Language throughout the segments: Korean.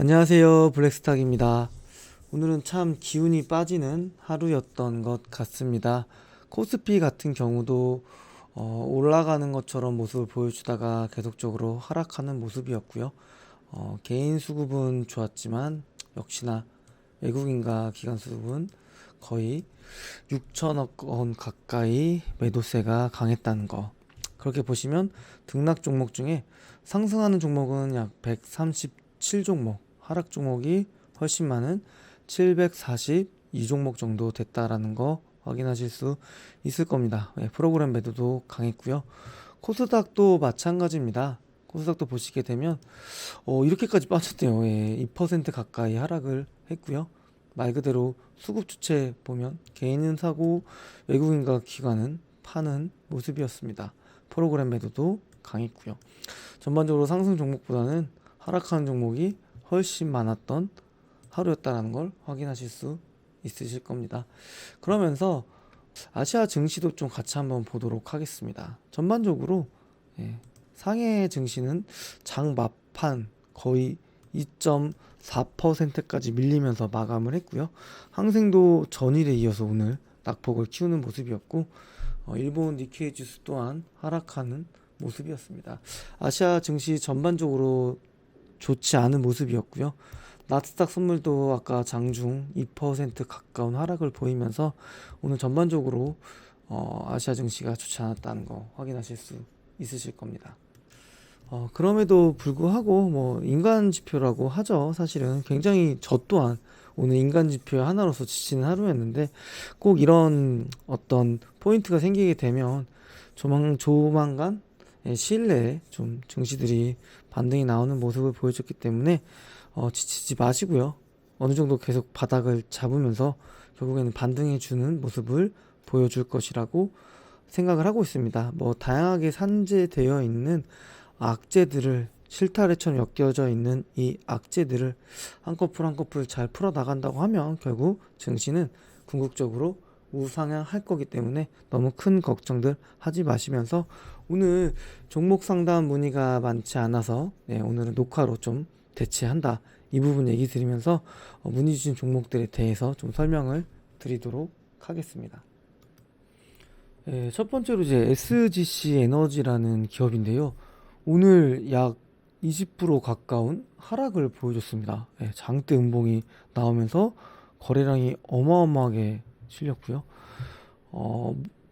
안녕하세요. 블랙스탁입니다. 오늘은 참 기운이 빠지는 하루였던 것 같습니다. 코스피 같은 경우도 올라가는 것처럼 모습을 보여주다가 계속적으로 하락하는 모습이었고요. 개인 수급은 좋았지만 역시나 외국인과 기관 수급은 거의 6천억 원 가까이 매도세가 강했다는 거. 그렇게 보시면 등락 종목 중에 상승하는 종목은 약 137종목, 하락 종목이 훨씬 많은 742종목 정도 됐다라는 거 확인하실 수 있을 겁니다. 프로그램 매도도 강했고요. 코스닥도 마찬가지입니다. 코스닥도 보시게 되면 이렇게까지 빠졌대요. 2% 가까이 하락을 했고요. 말 그대로 수급 주체 보면 개인은 사고 외국인과 기관은 파는 모습이었습니다. 프로그램 매도도 강했고요. 전반적으로 상승 종목보다는 하락하는 종목이 훨씬 많았던 하루였다라는 걸 확인하실 수 있으실 겁니다. 그러면서 아시아 증시도 좀 같이 한번 보도록 하겠습니다. 전반적으로 상해 증시는 장 막판 거의 2.4%까지 밀리면서 마감을 했고요. 항생도 전일에 이어서 오늘 낙폭을 키우는 모습이었고, 일본 니케이 지수 또한 하락하는 모습이었습니다. 아시아 증시 전반적으로 좋지 않은 모습이었고요. 나스닥 선물도 아까 장중 2% 가까운 하락을 보이면서 오늘 전반적으로 아시아 증시가 좋지 않았다는 거 확인하실 수 있으실 겁니다. 그럼에도 불구하고 뭐 인간 지표라고 하죠. 사실은 굉장히 저 또한 오늘 인간 지표 하나로서 지치는 하루였는데, 꼭 이런 어떤 포인트가 생기게 되면 조만간 시일 내에 좀 증시들이 반등이 나오는 모습을 보여줬기 때문에 지치지 마시고요. 어느 정도 계속 바닥을 잡으면서 결국에는 반등해주는 모습을 보여줄 것이라고 생각을 하고 있습니다. 뭐 다양하게 산재되어 있는 악재들을, 실타래처럼 엮여져 있는 이 악재들을 한 커플 한 커플 잘 풀어 나간다고 하면 결국 증시는 궁극적으로 우상향할 거기 때문에 너무 큰 걱정들 하지 마시면서, 오늘 종목 상담 문의가 많지 않아서 오늘은 녹화로 좀 대체한다, 이 부분 얘기 드리면서 문의 주신 종목들에 대해서 좀 설명을 드리도록 하겠습니다. 첫 번째로 이제 SGC 에너지라는 기업인데요. 오늘 약 20% 가까운 하락을 보여줬습니다. 장대 음봉이 나오면서 거래량이 어마어마하게 실렸고요.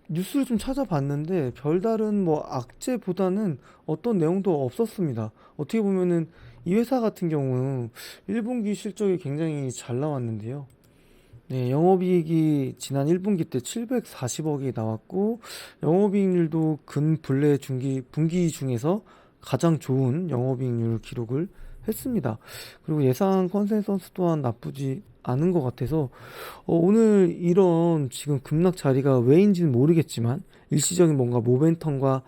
뉴스를 좀 찾아봤는데 별다른 뭐 악재보다는 어떤 내용도 없었습니다. 어떻게 보면은 이 회사 같은 경우는 1분기 실적이 굉장히 잘 나왔는데요. 영업이익이 지난 1분기 때 740억이 나왔고, 영업이익률도 근블레 분기 중에서 가장 좋은 영업이익률 기록을 했습니다. 그리고 예상 컨센서스 또한 나쁘지 않은 것 같아서 오늘 이런 지금 급락 자리가 왜인지는 모르겠지만 일시적인 뭔가 모멘텀과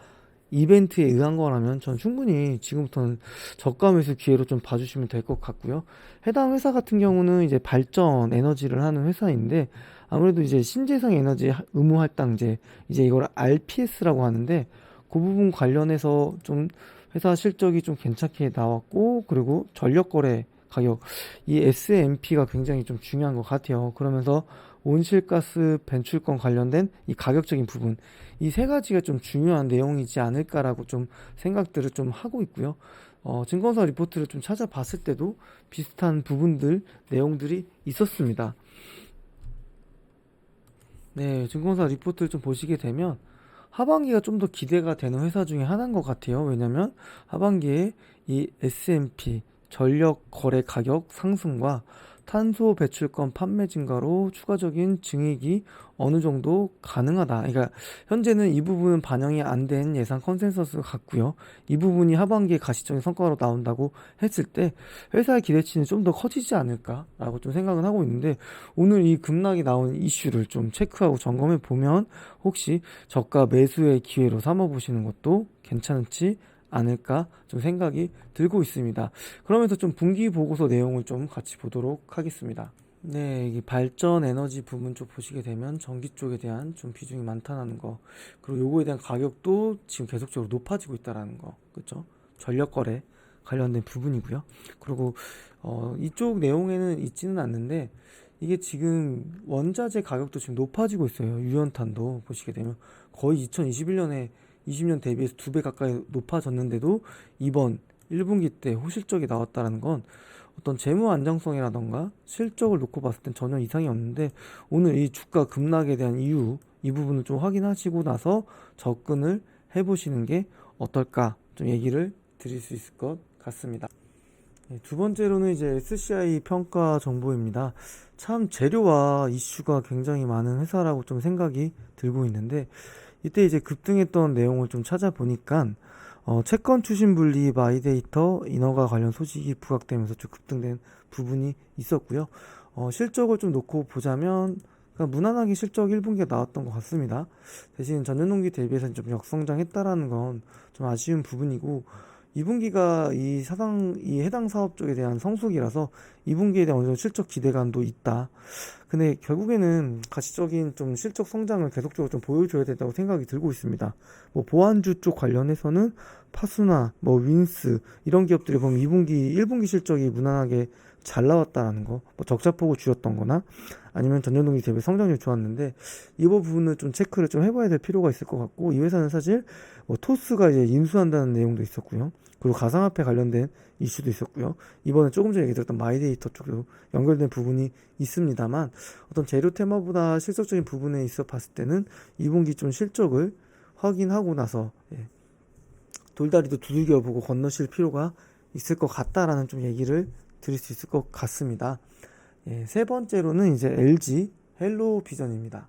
이벤트에 의한 거라면 전 충분히 지금부터는 저가 매수 기회로 좀 봐주시면 될 것 같고요. 해당 회사 같은 경우는 이제 발전 에너지를 하는 회사인데, 아무래도 이제 신재생 에너지 의무 할당제, 이제 이걸 RPS라고 하는데, 그 부분 관련해서 좀 회사 실적이 좀 괜찮게 나왔고, 그리고 전력 거래 가격, 이 SMP가 굉장히 좀 중요한 것 같아요. 그러면서 온실가스 배출권 관련된 이 가격적인 부분, 이 세 가지가 좀 중요한 내용이지 않을까라고 좀 생각들을 좀 하고 있고요. 증권사 리포트를 좀 찾아봤을 때도 비슷한 부분들, 내용들이 있었습니다. 증권사 리포트를 좀 보시게 되면 하반기가 좀 더 기대가 되는 회사 중에 하나인 것 같아요. 왜냐면 하반기에 이 S&P 전력 거래 가격 상승과 탄소 배출권 판매 증가로 추가적인 증액이 어느 정도 가능하다. 그러니까 현재는 이 부분은 반영이 안 된 예상 컨센서스 같고요. 이 부분이 하반기에 가시적인 성과로 나온다고 했을 때 회사의 기대치는 좀 더 커지지 않을까라고 좀 생각은 하고 있는데, 오늘 이 급락이 나온 이슈를 좀 체크하고 점검해 보면 혹시 저가 매수의 기회로 삼아 보시는 것도 괜찮지 않을까 좀 생각이 들고 있습니다. 그러면서 좀 분기 보고서 내용을 좀 같이 보도록 하겠습니다. 이 발전 에너지 부분 쪽 보시게 되면 전기 쪽에 대한 좀 비중이 많다는 거, 그리고 요거에 대한 가격도 지금 계속적으로 높아지고 있다라는 거, 그렇죠? 전력 거래 관련된 부분이고요. 그리고 이쪽 내용에는 있지는 않는데 이게 지금 원자재 가격도 지금 높아지고 있어요. 유연탄도 보시게 되면 거의 2021년에 20년 대비해서 2배 가까이 높아졌는데도 이번 1분기 때 호실적이 나왔다는 건 어떤 재무 안정성이라던가 실적을 놓고 봤을 땐 전혀 이상이 없는데, 오늘 이 주가 급락에 대한 이유, 이 부분을 좀 확인하시고 나서 접근을 해보시는 게 어떨까 좀 얘기를 드릴 수 있을 것 같습니다. 두 번째로는 이제 SCI 평가 정보입니다. 참 재료와 이슈가 굉장히 많은 회사라고 좀 생각이 들고 있는데, 이때 이제 급등했던 내용을 좀 찾아보니까 채권 추심 분리 마이데이터 인허가 관련 소식이 부각되면서 좀 급등된 부분이 있었고요. 실적을 좀 놓고 보자면 그러니까 무난하게 실적 1분기가 나왔던 것 같습니다. 대신 전년동기 대비해서 좀 역성장했다라는 건 좀 아쉬운 부분이고, 2분기가 이 해당 사업 쪽에 대한 성수기라서 2분기에 대한 어느 정도 실적 기대감도 있다. 근데 결국에는 가시적인 좀 실적 성장을 계속적으로 좀 보여줘야 된다고 생각이 들고 있습니다. 뭐 보안주 쪽 관련해서는 파수나 뭐 윈스 이런 기업들이 보면 2분기, 1분기 실적이 무난하게 잘 나왔다라는 거, 뭐 적자폭을 줄였던 거나 아니면 전년동기 대비 성장률이 좋았는데, 이 부분을 좀 체크를 좀 해봐야 될 필요가 있을 것 같고, 이 회사는 사실 뭐 토스가 이제 인수한다는 내용도 있었고요. 그리고 가상화폐 관련된 이슈도 있었고요. 이번에 조금 전에 얘기 드렸던 마이데이터 쪽으로 연결된 부분이 있습니다만, 어떤 재료 테마보다 실적적인 부분에 있어 봤을 때는 2분기 좀 실적을 확인하고 나서 돌다리도 두들겨 보고 건너실 필요가 있을 것 같다라는 좀 얘기를 드릴 수 있을 것 같습니다. 세 번째로는 이제 LG 헬로비전입니다.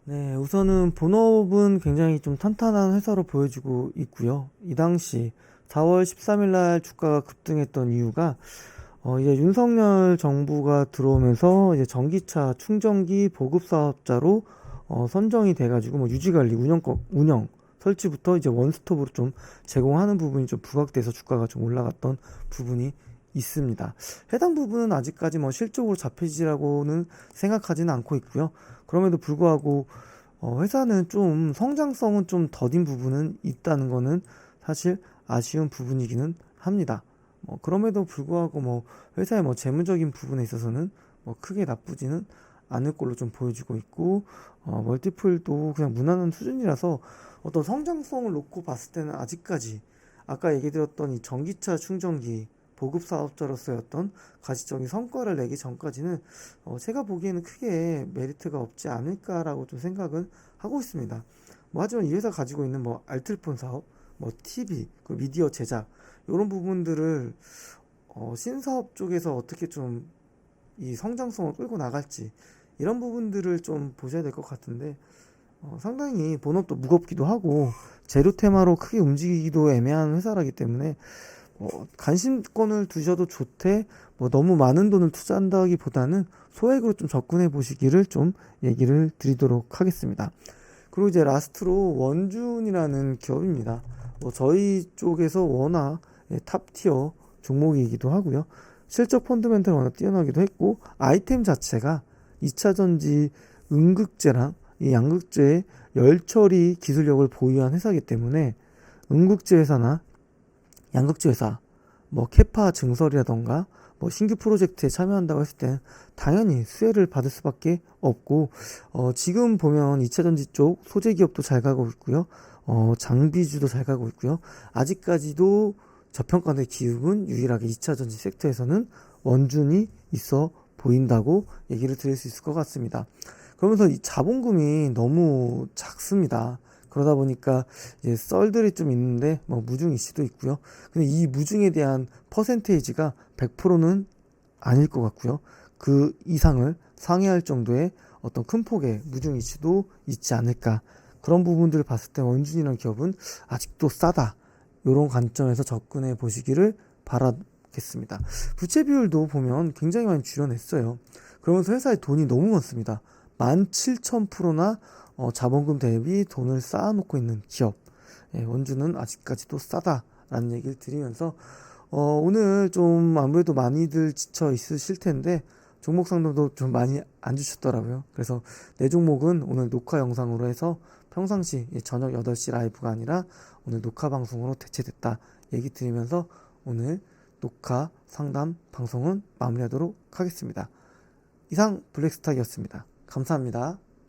네, 우선은 본업은 굉장히 좀 탄탄한 회사로 보여지고 있고요. 이 당시 4월 13일 날 주가가 급등했던 이유가 이제 윤석열 정부가 들어오면서 이제 전기차 충전기 보급 사업자로 선정이 돼가지고 뭐 유지관리 운영 설치부터 이제 원스톱으로 좀 제공하는 부분이 좀 부각돼서 주가가 좀 올라갔던 부분이 있습니다. 해당 부분은 아직까지 뭐 실적으로 잡히지라고는 생각하지는 않고 있고요. 그럼에도 불구하고 회사는 좀 성장성은 좀 더딘 부분은 있다는 거는 사실 아쉬운 부분이기는 합니다. 그럼에도 불구하고 뭐 회사의 뭐 재무적인 부분에 있어서는 뭐 크게 나쁘지는 않을 걸로 좀 보여지고 있고, 멀티플도 그냥 무난한 수준이라서 어떤 성장성을 놓고 봤을 때는 아직까지 아까 얘기 드렸던 이 전기차 충전기 보급 사업자로서의 어떤 가시적인 성과를 내기 전까지는 제가 보기에는 크게 메리트가 없지 않을까라고 좀 생각을 하고 있습니다. 뭐 하지만 이 회사 가지고 있는 뭐 알뜰폰 사업, 뭐 TV, 그 미디어 제작 이런 부분들을 신사업 쪽에서 어떻게 좀 이 성장성을 끌고 나갈지 이런 부분들을 좀 보셔야 될 것 같은데, 상당히 본업도 무겁기도 하고 재료 테마로 크게 움직이기도 애매한 회사라기 때문에 관심권을 두셔도 좋되 뭐 너무 많은 돈을 투자한다기보다는 소액으로 좀 접근해 보시기를 좀 얘기를 드리도록 하겠습니다. 그리고 이제 라스트로 원준이라는 기업입니다. 저희 쪽에서 워낙 탑티어 종목이기도 하고요. 실적 펀드멘탈 워낙 뛰어나기도 했고, 아이템 자체가 2차전지 음극재랑 이 양극재의 열처리 기술력을 보유한 회사이기 때문에 음극재 회사나 양극재 회사, 뭐 캐파 증설이라던가 뭐 신규 프로젝트에 참여한다고 했을 땐 당연히 수혜를 받을 수밖에 없고, 지금 보면 2차전지 쪽 소재 기업도 잘 가고 있고요. 장비주도 잘 가고 있고요. 아직까지도 저평가의 기업은 유일하게 2차전지 섹터에서는 원준이 있어 보인다고 얘기를 드릴 수 있을 것 같습니다. 그러면서 이 자본금이 너무 작습니다. 그러다 보니까 이제 썰들이 좀 있는데 뭐 무중 이슈도 있고요. 근데 이 무중에 대한 퍼센테이지가 100%는 아닐 것 같고요. 그 이상을 상회할 정도의 어떤 큰 폭의 무중 이슈도 있지 않을까. 그런 부분들을 봤을 때 원준이라는 기업은 아직도 싸다. 이런 관점에서 접근해 보시기를 바라겠습니다. 부채 비율도 보면 굉장히 많이 줄여냈어요. 그러면서 회사에 돈이 너무 많습니다. 17,000%나 자본금 대비 돈을 쌓아놓고 있는 기업. 원주는 아직까지도 싸다라는 얘기를 드리면서 오늘 좀 아무래도 많이들 지쳐 있으실 텐데 종목 상담도 좀 많이 안 주셨더라고요. 그래서 내 종목은 오늘 녹화 영상으로 해서 평상시 저녁 8시 라이브가 아니라 오늘 녹화 방송으로 대체됐다 얘기 드리면서 오늘 녹화 상담 방송은 마무리하도록 하겠습니다. 이상 블랙스탁이었습니다. 감사합니다.